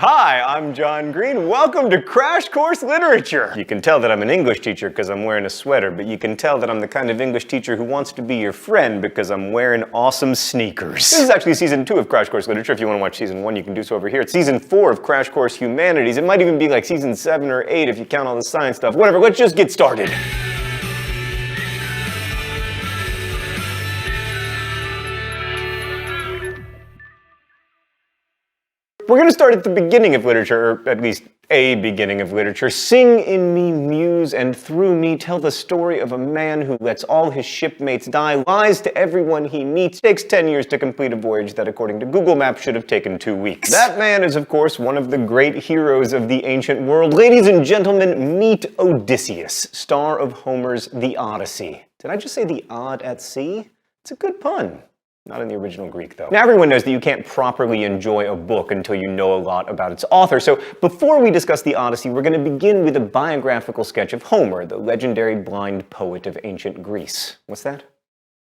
Hi, I'm John Green. Welcome to Crash Course Literature. You can tell that I'm an English teacher because I'm wearing a sweater, but you can tell that I'm the kind of English teacher who wants to be your friend because I'm wearing awesome sneakers. This is actually season 2 of Crash Course Literature. If you want to watch season 1, you can do so over here. It's season 4 of Crash Course Humanities. It might even be like season 7 or 8 if you count all the science stuff. Whatever, let's just get started. We're going to start at the beginning of literature, or at least a beginning of literature. Sing in me, muse, and through me tell the story of a man who lets all his shipmates die, lies to everyone he meets, takes 10 years to complete a voyage that, according to Google Maps, should have taken 2 weeks. That man is, of course, one of the great heroes of the ancient world. Ladies and gentlemen, meet Odysseus, star of Homer's The Odyssey. Did I just say the odd at sea? It's a good pun. Not in the original Greek, though. Now, everyone knows that you can't properly enjoy a book until you know a lot about its author, so before we discuss the Odyssey, we're going to begin with a biographical sketch of Homer, the legendary blind poet of ancient Greece. What's that?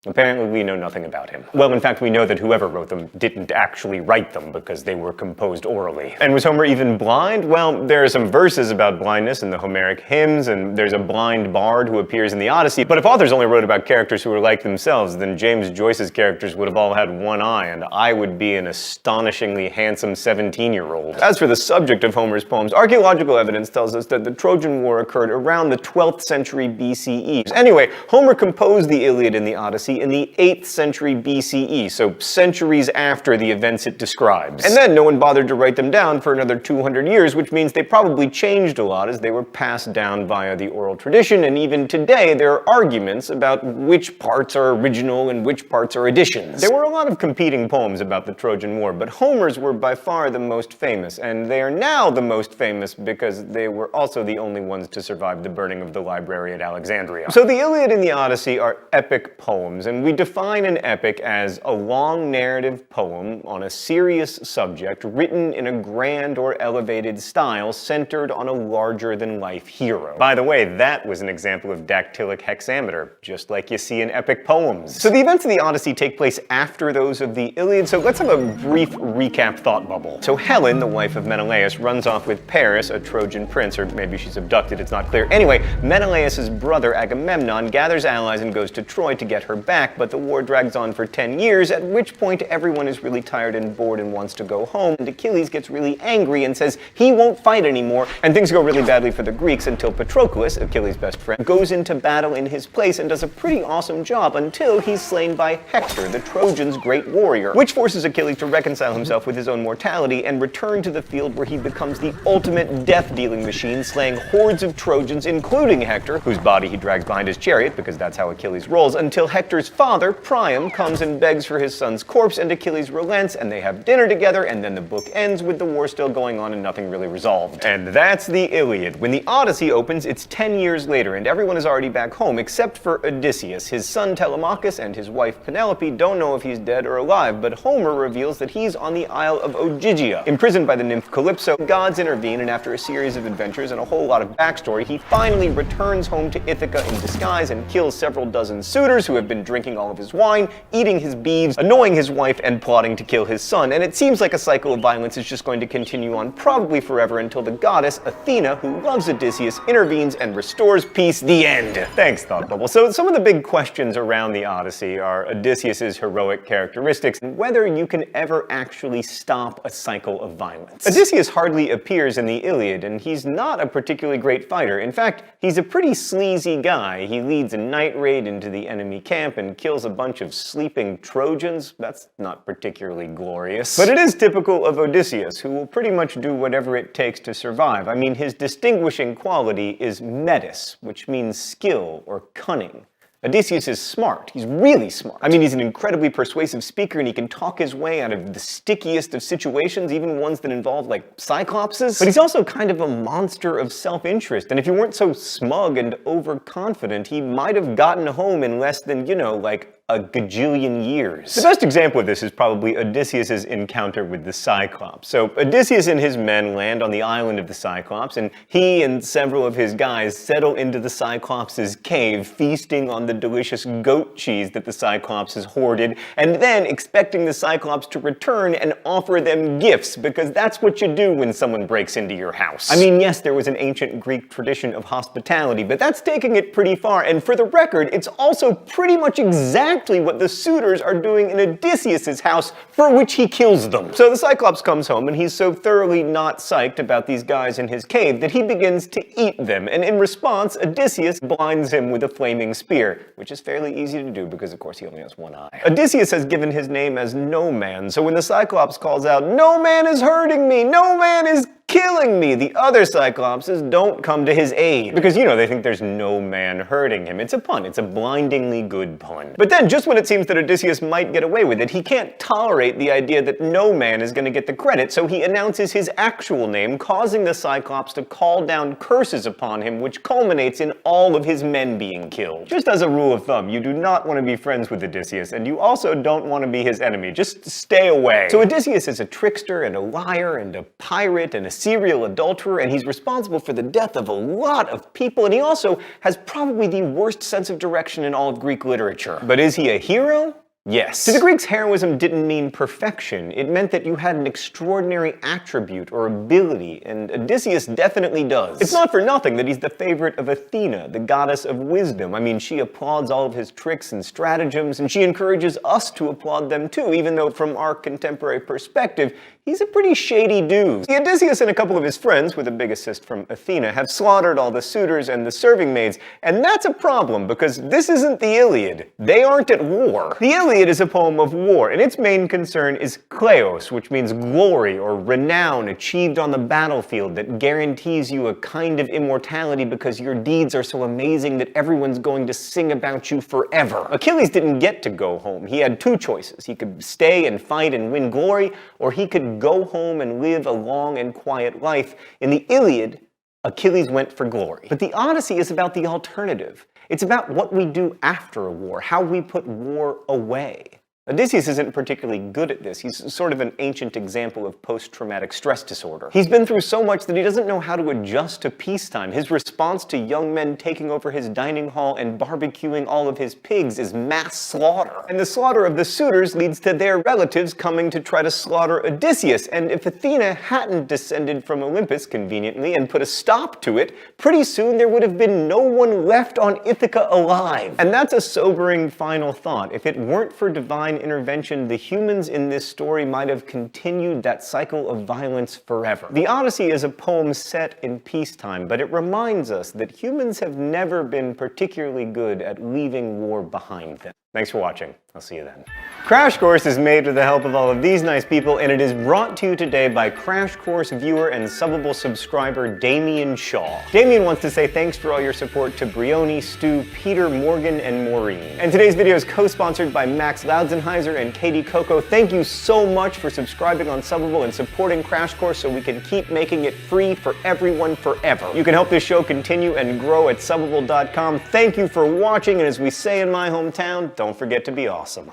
Apparently, we know nothing about him. Well, in fact, we know that whoever wrote them didn't actually write them because they were composed orally. And was Homer even blind? Well, there are some verses about blindness in the Homeric hymns, and there's a blind bard who appears in the Odyssey. But if authors only wrote about characters who were like themselves, then James Joyce's characters would have all had one eye, and I would be an astonishingly handsome 17-year-old. As for the subject of Homer's poems, archaeological evidence tells us that the Trojan War occurred around the 12th century BCE. Anyway, Homer composed the Iliad and the Odyssey in the 8th century BCE, so centuries after the events it describes. And then no one bothered to write them down for another 200 years, which means they probably changed a lot as they were passed down via the oral tradition, and even today there are arguments about which parts are original and which parts are additions. There were a lot of competing poems about the Trojan War, but Homer's were by far the most famous, and they are now the most famous because they were also the only ones to survive the burning of the library at Alexandria. So the Iliad and the Odyssey are epic poems, and we define an epic as a long narrative poem on a serious subject written in a grand or elevated style centered on a larger-than-life hero. By the way, that was an example of dactylic hexameter, just like you see in epic poems. So the events of the Odyssey take place after those of the Iliad, so let's have a brief recap thought bubble. So Helen, the wife of Menelaus, runs off with Paris, a Trojan prince, or maybe she's abducted, it's not clear. Anyway, Menelaus' brother Agamemnon gathers allies and goes to Troy to get her back, but the war drags on for 10 years, at which point everyone is really tired and bored and wants to go home, and Achilles gets really angry and says he won't fight anymore, and things go really badly for the Greeks until Patroclus, Achilles' best friend, goes into battle in his place and does a pretty awesome job until he's slain by Hector, the Trojans' great warrior, which forces Achilles to reconcile himself with his own mortality and return to the field where he becomes the ultimate death-dealing machine, slaying hordes of Trojans, including Hector, whose body he drags behind his chariot, because that's how Achilles rolls, until Hector's father, Priam, comes and begs for his son's corpse, and Achilles relents, and they have dinner together, and then the book ends with the war still going on and nothing really resolved. And that's the Iliad. When the Odyssey opens, it's 10 years later, and everyone is already back home, except for Odysseus. His son Telemachus and his wife Penelope don't know if he's dead or alive, but Homer reveals that he's on the Isle of Ogygia. Imprisoned by the nymph Calypso, gods intervene, and after a series of adventures and a whole lot of backstory, he finally returns home to Ithaca in disguise and kills several dozen suitors who have been drinking all of his wine, eating his beeves, annoying his wife, and plotting to kill his son. And it seems like a cycle of violence is just going to continue on probably forever until the goddess Athena, who loves Odysseus, intervenes and restores peace. The end. Thanks, Thought Bubble. So some of the big questions around the Odyssey are Odysseus' heroic characteristics and whether you can ever actually stop a cycle of violence. Odysseus hardly appears in the Iliad, and he's not a particularly great fighter. In fact, he's a pretty sleazy guy. He leads a night raid into the enemy camp and kills a bunch of sleeping Trojans. That's not particularly glorious. But it is typical of Odysseus, who will pretty much do whatever it takes to survive. I mean, his distinguishing quality is metis, which means skill or cunning. Odysseus is smart. He's really smart. I mean, he's an incredibly persuasive speaker, and he can talk his way out of the stickiest of situations, even ones that involve, like, cyclopses. But he's also kind of a monster of self-interest, and if he weren't so smug and overconfident, he might have gotten home in less than, like, a gajillion years. The best example of this is probably Odysseus' encounter with the Cyclops. So Odysseus and his men land on the island of the Cyclops, and he and several of his guys settle into the Cyclops' cave, feasting on the delicious goat cheese that the Cyclops has hoarded, and then expecting the Cyclops to return and offer them gifts, because that's what you do when someone breaks into your house. I mean, yes, there was an ancient Greek tradition of hospitality, but that's taking it pretty far, and for the record, it's also pretty much exactly what the suitors are doing in Odysseus' house, for which he kills them. So the Cyclops comes home, and he's so thoroughly not psyched about these guys in his cave that he begins to eat them, and in response, Odysseus blinds him with a flaming spear, which is fairly easy to do because, of course, he only has one eye. Odysseus has given his name as No Man, so when the Cyclops calls out, "No man is hurting me! No man is killing me!" the other Cyclopses don't come to his aid. Because, you know, they think there's no man hurting him. It's a pun. It's a blindingly good pun. But then, just when it seems that Odysseus might get away with it, he can't tolerate the idea that no man is going to get the credit, so he announces his actual name, causing the Cyclops to call down curses upon him, which culminates in all of his men being killed. Just as a rule of thumb, you do not want to be friends with Odysseus, and you also don't want to be his enemy. Just stay away. So Odysseus is a trickster and a liar and a pirate and a serial adulterer, and he's responsible for the death of a lot of people, and he also has probably the worst sense of direction in all of Greek literature. But is he a hero? Yes. To the Greeks, heroism didn't mean perfection. It meant that you had an extraordinary attribute or ability, and Odysseus definitely does. It's not for nothing that he's the favorite of Athena, the goddess of wisdom. I mean, she applauds all of his tricks and stratagems, and she encourages us to applaud them too, even though from our contemporary perspective, he's a pretty shady dude. See, Odysseus and a couple of his friends, with a big assist from Athena, have slaughtered all the suitors and the serving maids, and that's a problem because this isn't the Iliad. They aren't at war. The Iliad is a poem of war, and its main concern is kleos, which means glory or renown achieved on the battlefield that guarantees you a kind of immortality because your deeds are so amazing that everyone's going to sing about you forever. Achilles didn't get to go home. He had two choices. He could stay and fight and win glory, or he could go home and live a long and quiet life. In the Iliad, Achilles went for glory. But the Odyssey is about the alternative. It's about what we do after a war, how we put war away. Odysseus isn't particularly good at this. He's sort of an ancient example of post-traumatic stress disorder. He's been through so much that he doesn't know how to adjust to peacetime. His response to young men taking over his dining hall and barbecuing all of his pigs is mass slaughter. And the slaughter of the suitors leads to their relatives coming to try to slaughter Odysseus. And if Athena hadn't descended from Olympus conveniently and put a stop to it, pretty soon there would have been no one left on Ithaca alive. And that's a sobering final thought. If it weren't for divine intervention, the humans in this story might have continued that cycle of violence forever. The Odyssey is a poem set in peacetime, but it reminds us that humans have never been particularly good at leaving war behind them. Thanks for watching. I'll see you then. Crash Course is made with the help of all of these nice people, and it is brought to you today by Crash Course viewer and Subbable subscriber Damien Shaw. Damien wants to say thanks for all your support to Brioni, Stu, Peter, Morgan, and Maureen. And today's video is co-sponsored by Max Loudzenheiser and Katie Coco. Thank you so much for subscribing on Subbable and supporting Crash Course so we can keep making it free for everyone forever. You can help this show continue and grow at Subbable.com. Thank you for watching, and as we say in my hometown, don't forget to be awesome.